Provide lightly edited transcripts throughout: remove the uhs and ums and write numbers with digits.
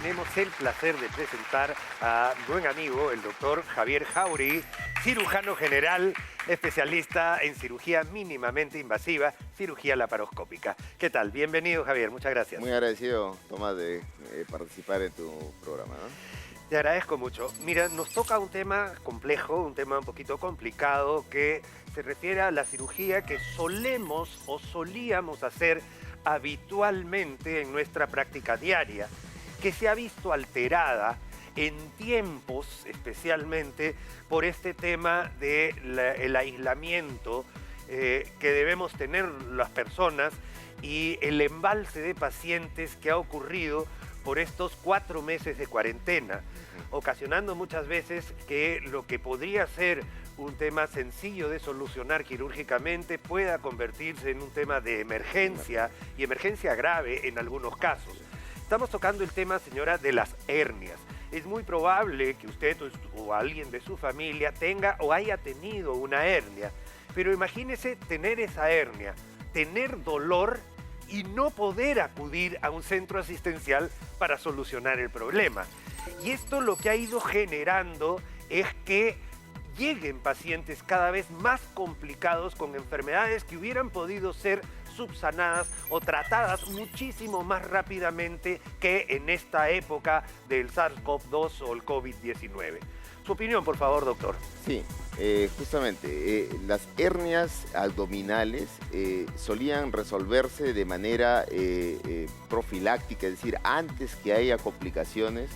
tenemos el placer de presentar a mi buen amigo, el doctor Javier Jauregui, cirujano general, especialista en cirugía mínimamente invasiva, cirugía laparoscópica. ¿Qué tal? Bienvenido, Javier. Muchas gracias. Muy agradecido, Tomás, de participar en tu programa, ¿no? Te agradezco mucho. Mira, nos toca un tema complejo, un tema un poquito complicado, que se refiere a la cirugía que solemos o solíamos hacer habitualmente en nuestra práctica diaria, que se ha visto alterada en tiempos, especialmente por este tema del aislamiento que debemos tener las personas y el embalse de pacientes que ha ocurrido por estos 4 meses de cuarentena, ocasionando muchas veces que lo que podría ser un tema sencillo de solucionar quirúrgicamente pueda convertirse en un tema de emergencia y emergencia grave en algunos casos. Estamos tocando el tema, señora, de las hernias. Es muy probable que usted o alguien de su familia tenga o haya tenido una hernia, pero imagínese tener esa hernia, tener dolor y no poder acudir a un centro asistencial para solucionar el problema. Y esto lo que ha ido generando es que lleguen pacientes cada vez más complicados con enfermedades que hubieran podido ser subsanadas o tratadas muchísimo más rápidamente que en esta época del SARS-CoV-2 o el COVID-19. Su opinión, por favor, doctor. Sí, justamente, las hernias abdominales solían resolverse de manera profiláctica, es decir, antes que haya complicaciones,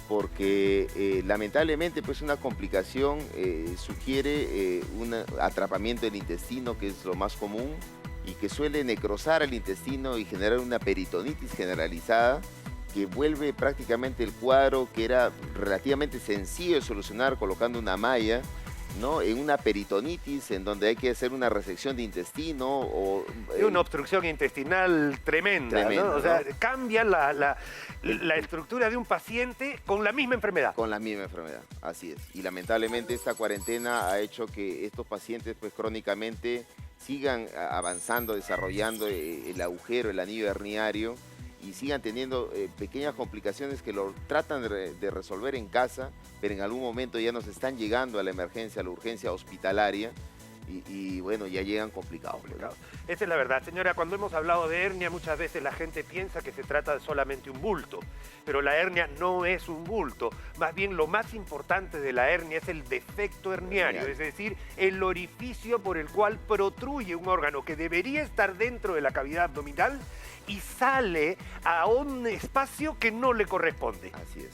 porque lamentablemente pues una complicación sugiere un atrapamiento del intestino, que es lo más común, y que suele necrosar el intestino y generar una peritonitis generalizada, que vuelve prácticamente el cuadro que era relativamente sencillo de solucionar colocando una malla, ¿no?, en una peritonitis en donde hay que hacer una resección de intestino o... una obstrucción intestinal tremenda, ¿no? O sea, cambia la estructura de un paciente con la misma enfermedad. Con la misma enfermedad, así es. Y lamentablemente esta cuarentena ha hecho que estos pacientes pues crónicamente sigan avanzando, desarrollando el agujero, el anillo herniario, y sigan teniendo pequeñas complicaciones que lo tratan de resolver en casa, pero en algún momento ya nos están llegando a la emergencia, a la urgencia hospitalaria, y bueno, ya llegan complicados. Esa es la verdad. Señora, cuando hemos hablado de hernia, muchas veces la gente piensa que se trata de solamente un bulto, pero la hernia no es un bulto. Más bien, lo más importante de la hernia es el defecto herniario, es decir, el orificio por el cual protruye un órgano que debería estar dentro de la cavidad abdominal y sale a un espacio que no le corresponde. Así es.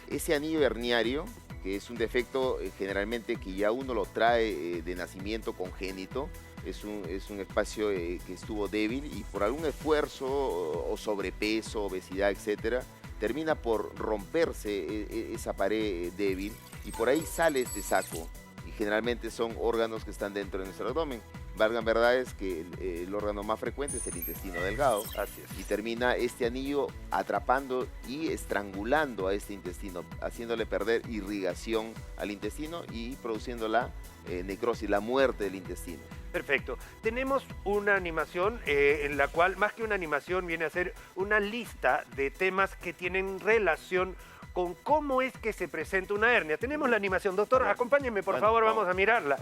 Ese anillo herniario, que es un defecto generalmente que ya uno lo trae de nacimiento congénito, es un espacio que estuvo débil y por algún esfuerzo o sobrepeso, obesidad, etcétera, termina por romperse esa pared débil y por ahí sale este saco. Y generalmente son órganos que están dentro de nuestro abdomen. Valgan verdades que el órgano más frecuente es el intestino delgado. Así es. Y termina este anillo atrapando y estrangulando a este intestino, haciéndole perder irrigación al intestino y produciendo la necrosis, la muerte del intestino. Perfecto. Tenemos una animación en la cual, más que una animación, viene a ser una lista de temas que tienen relación con cómo es que se presenta una hernia. Tenemos la animación. Doctor, acompáñenme, por favor, vamos a mirarla.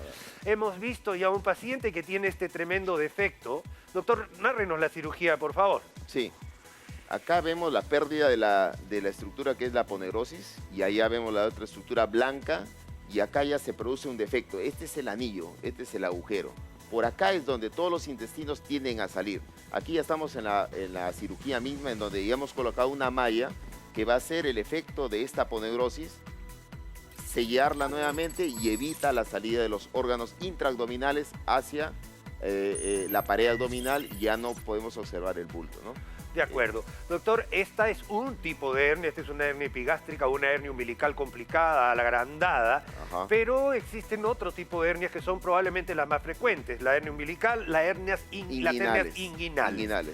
Hemos visto ya un paciente que tiene este tremendo defecto. Doctor, nárrenos la cirugía, por favor. Sí. Acá vemos la pérdida de la estructura que es la aponeurosis, y allá vemos la otra estructura blanca, y acá ya se produce un defecto. Este es el anillo, este es el agujero. Por acá es donde todos los intestinos tienden a salir. Aquí ya estamos en la cirugía misma, en donde ya hemos colocado una malla que va a ser el efecto de esta aponeurosis, sellarla nuevamente y evita la salida de los órganos intraabdominales hacia la pared abdominal, y ya no podemos observar el bulto, ¿no? De acuerdo. Doctor, esta es un tipo de hernia, esta es una hernia epigástrica o una hernia umbilical complicada, agrandada, pero existen otro tipo de hernias que son probablemente las más frecuentes, la hernia umbilical, las hernias inguinales.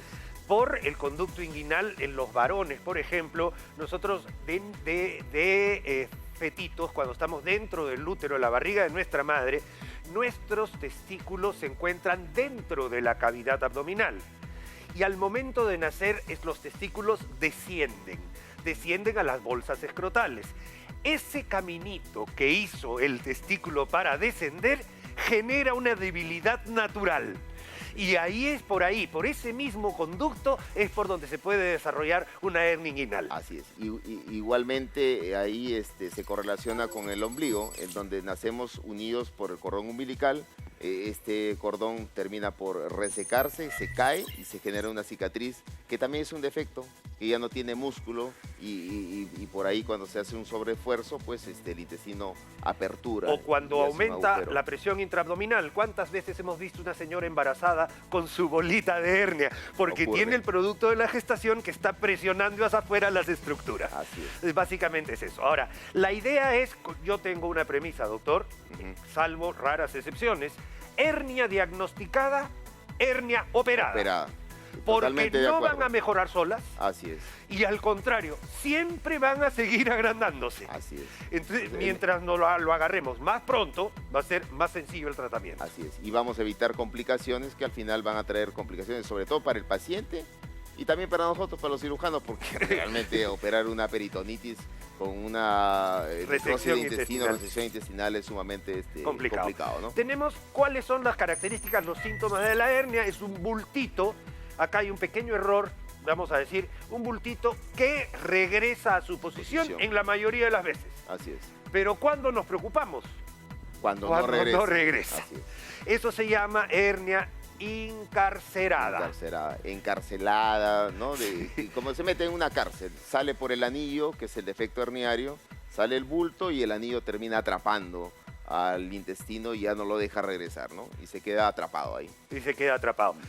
Por el conducto inguinal en los varones, por ejemplo, nosotros de fetitos, cuando estamos dentro del útero, de la barriga de nuestra madre, nuestros testículos se encuentran dentro de la cavidad abdominal. Y al momento de nacer, los testículos descienden descienden a las bolsas escrotales. Ese caminito que hizo el testículo para descender genera una debilidad natural. Y ahí es por ahí, por ese mismo conducto, es por donde se puede desarrollar una hernia inguinal. Así es. Igualmente ahí se correlaciona con el ombligo, en donde nacemos unidos por el cordón umbilical. Este cordón termina por resecarse, se cae y se genera una cicatriz, que también es un defecto, que ya no tiene músculo y por ahí cuando se hace un sobreesfuerzo, pues el intestino apertura. O cuando aumenta la presión intraabdominal. ¿Cuántas veces hemos visto una señora embarazada con su bolita de hernia? Porque tiene el producto de la gestación que está presionando hacia afuera las estructuras. Así es. Básicamente es eso. Ahora, la idea es, yo tengo una premisa, doctor, salvo raras excepciones, hernia diagnosticada, hernia operada. Porque no van a mejorar solas. Así es. Y al contrario, siempre van a seguir agrandándose. Así es. Entonces, mientras no lo agarremos más pronto, va a ser más sencillo el tratamiento. Así es. Y vamos a evitar complicaciones que al final van a traer complicaciones, sobre todo para el paciente y también para nosotros, para los cirujanos, porque realmente operar una peritonitis con una resección intestinal es sumamente complicado, ¿no? Tenemos cuáles son las características, los síntomas de la hernia. Es un bultito. Acá hay un pequeño error, vamos a decir, un bultito que regresa a su posición en la mayoría de las veces. Así es. Pero ¿cuándo nos preocupamos? Cuando no regresa. Así es. Eso se llama hernia encarcerada. Encarcelada, ¿no? Como se mete en una cárcel, sale por el anillo, que es el defecto herniario, sale el bulto y el anillo termina atrapando al intestino y ya no lo deja regresar, ¿no? Y se queda atrapado ahí.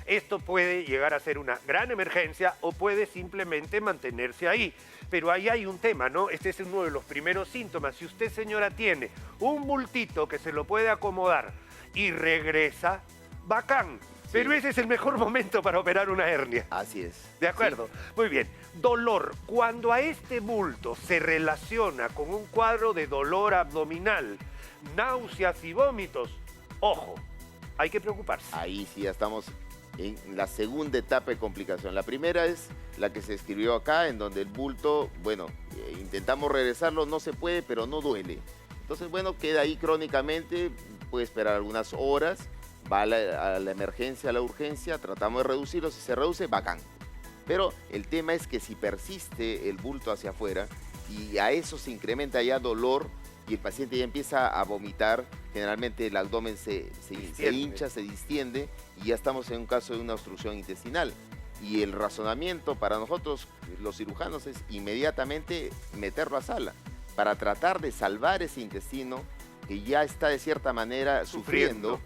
Esto puede llegar a ser una gran emergencia o puede simplemente mantenerse ahí. Pero ahí hay un tema, ¿no? Este es uno de los primeros síntomas. Si usted, señora, tiene un bultito que se lo puede acomodar y regresa, bacán. Sí. Pero ese es el mejor momento para operar una hernia. Así es. ¿De acuerdo? Sí. Muy bien. Dolor. Cuando a este bulto se relaciona con un cuadro de dolor abdominal, náuseas y vómitos, ojo, hay que preocuparse. Ahí sí ya estamos en la segunda etapa de complicación. La primera es la que se escribió acá, en donde el bulto, bueno, intentamos regresarlo, no se puede, pero no duele. Entonces, bueno, queda ahí crónicamente, puede esperar algunas horas, va a la emergencia, a la urgencia, tratamos de reducirlo, si se reduce, bacán. Pero el tema es que si persiste el bulto hacia afuera y a eso se incrementa ya dolor, y el paciente ya empieza a vomitar, generalmente el abdomen se hincha, se distiende y ya estamos en un caso de una obstrucción intestinal. Y el razonamiento para nosotros, los cirujanos, es inmediatamente meterlo a sala para tratar de salvar ese intestino que ya está de cierta manera sufriendo,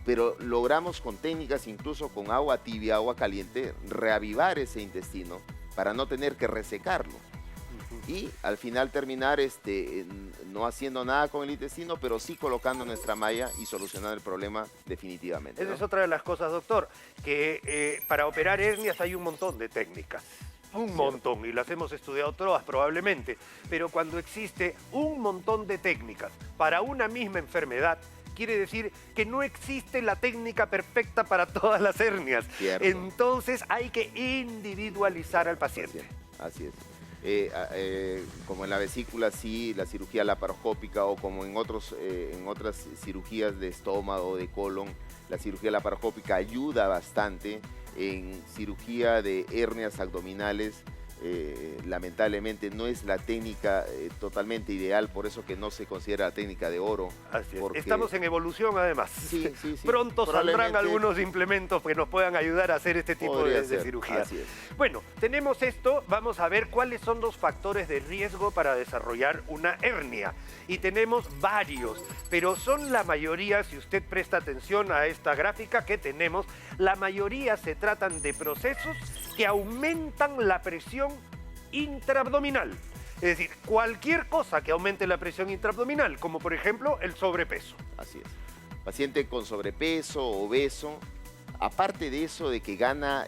pero logramos con técnicas, incluso con agua tibia, agua caliente, reavivar ese intestino para no tener que resecarlo. Y al final terminar no haciendo nada con el intestino, pero sí colocando nuestra malla y solucionar el problema definitivamente, ¿no? Esa es otra de las cosas, doctor, que para operar hernias hay un montón de técnicas. Un montón, y las hemos estudiado todas probablemente, pero cuando existe un montón de técnicas para una misma enfermedad, quiere decir que no existe la técnica perfecta para todas las hernias. Cierto. Entonces hay que individualizar al paciente. Así es. Como en la vesícula, sí, la cirugía laparoscópica, o como en otras cirugías de estómago o de colon, la cirugía laparoscópica ayuda bastante. En cirugía de hernias abdominales, lamentablemente no es la técnica totalmente ideal, por eso que no se considera la técnica de oro. Así es. Porque estamos en evolución, además. Sí. Pronto saldrán algunos implementos que nos puedan ayudar a hacer este tipo de cirugía. Así es. Bueno, tenemos esto, vamos a ver cuáles son los factores de riesgo para desarrollar una hernia. Y tenemos varios, pero son la mayoría, si usted presta atención a esta gráfica que tenemos, la mayoría se tratan de procesos que aumentan la presión intraabdominal. Es decir, cualquier cosa que aumente la presión intraabdominal, como por ejemplo el sobrepeso. Así es. Paciente con sobrepeso, obeso, aparte de eso de que gana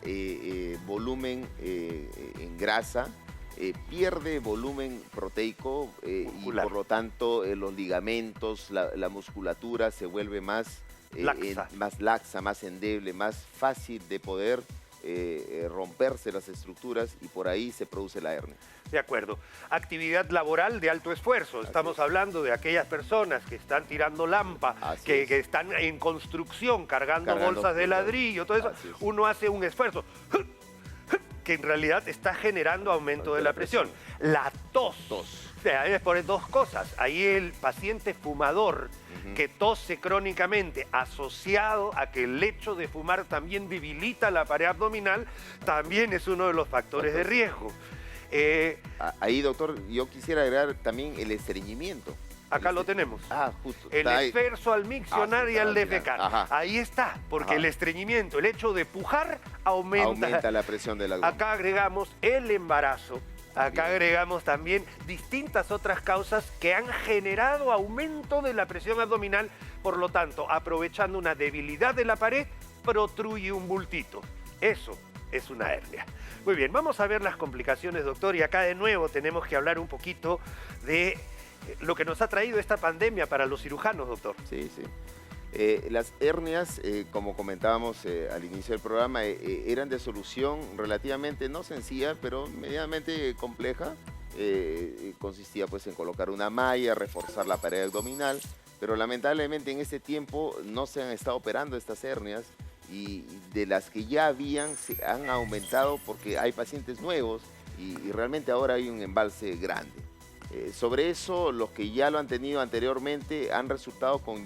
volumen en grasa, pierde volumen proteico y por lo tanto los ligamentos, la musculatura se vuelve más laxa, más endeble, más fácil de poder romperse las estructuras y por ahí se produce la hernia. De acuerdo. Actividad laboral de alto esfuerzo. Estamos hablando de aquellas personas que están tirando lampa, que están en construcción, cargando bolsas de ladrillo, todo eso. Uno hace un esfuerzo que en realidad está generando aumento de la presión. La tos. O sea, es por dos cosas. Ahí el paciente fumador que tose crónicamente, asociado a que el hecho de fumar también debilita la pared abdominal, también es uno de los factores de riesgo. Ahí, doctor, yo quisiera agregar también el estreñimiento. Acá lo tenemos. Justo. El esfuerzo al miccionar y al defecar. Ahí está, porque el estreñimiento, el hecho de pujar, aumenta la presión del abdomen. Acá agregamos el embarazo. Acá agregamos también distintas otras causas que han generado aumento de la presión abdominal. Por lo tanto, aprovechando una debilidad de la pared, protruye un bultito. Eso es una hernia. Muy bien, vamos a ver las complicaciones, doctor. Y acá de nuevo tenemos que hablar un poquito de lo que nos ha traído esta pandemia para los cirujanos, doctor. Sí. Las hernias, como comentábamos al inicio del programa, eran de solución relativamente no sencilla, pero medianamente compleja. Consistía pues en colocar una malla, reforzar la pared abdominal, pero lamentablemente en este tiempo no se han estado operando estas hernias y de las que ya habían, se han aumentado porque hay pacientes nuevos y realmente ahora hay un embalse grande. Sobre eso, los que ya lo han tenido anteriormente han resultado con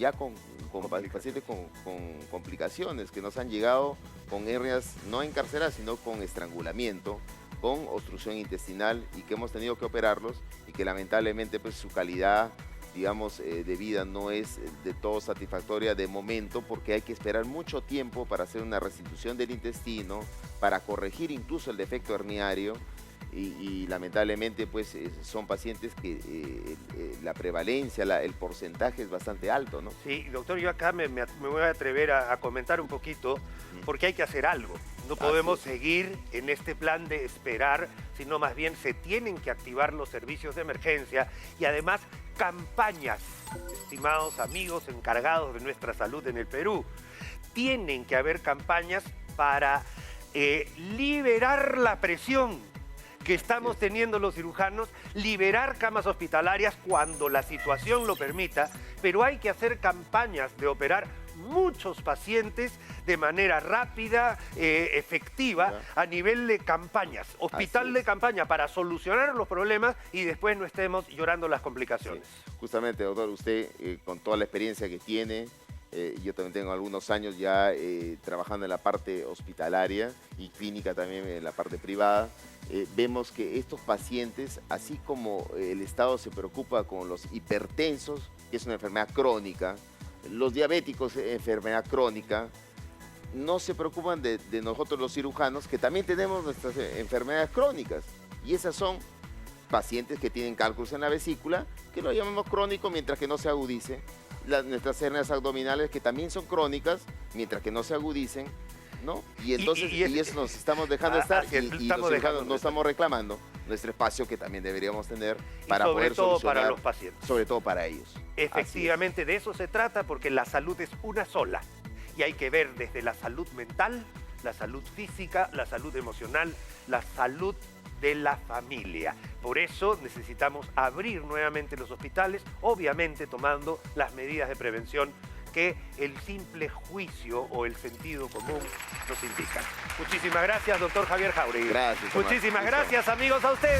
pacientes con complicaciones que nos han llegado con hernias no encarceladas, sino con estrangulamiento, con obstrucción intestinal y que hemos tenido que operarlos y que lamentablemente pues, su calidad, digamos, de vida no es de todo satisfactoria de momento porque hay que esperar mucho tiempo para hacer una restitución del intestino, para corregir incluso el defecto herniario. Y lamentablemente pues son pacientes que la prevalencia, el porcentaje es bastante alto, ¿no? Sí, doctor, yo acá me voy a atrever a comentar un poquito porque hay que hacer algo. No podemos seguir en este plan de esperar, sino más bien se tienen que activar los servicios de emergencia y además campañas, estimados amigos encargados de nuestra salud en el Perú. Tienen que haber campañas para liberar la presión que estamos teniendo los cirujanos, liberar camas hospitalarias cuando la situación lo permita, pero hay que hacer campañas de operar muchos pacientes de manera rápida, efectiva, a nivel de campañas, hospital de campaña para solucionar los problemas y después no estemos llorando las complicaciones. Sí. Justamente, doctor, usted con toda la experiencia que tiene, yo también tengo algunos años ya trabajando en la parte hospitalaria y clínica también en la parte privada. Vemos que estos pacientes, así como el Estado se preocupa con los hipertensos, que es una enfermedad crónica, los diabéticos, enfermedad crónica, no se preocupan de nosotros los cirujanos, que también tenemos nuestras enfermedades crónicas. Y esas son pacientes que tienen cálculos en la vesícula, que lo llamamos crónico mientras que no se agudice. Nuestras hernias abdominales, que también son crónicas, mientras que no se agudicen, ¿no? Y entonces y eso nos estamos dejando estar y los cirujanos no estamos reclamando nuestro espacio que también deberíamos tener para poder solucionar. Sobre todo para los pacientes. Sobre todo para ellos. Efectivamente, de eso se trata porque la salud es una sola y hay que ver desde la salud mental, la salud física, la salud emocional, la salud de la familia. Por eso necesitamos abrir nuevamente los hospitales, obviamente tomando las medidas de prevención que el simple juicio o el sentido común nos indican. Muchísimas gracias, doctor Javier Jáuregui. Gracias. Muchísimas gracias, amigos, a ustedes.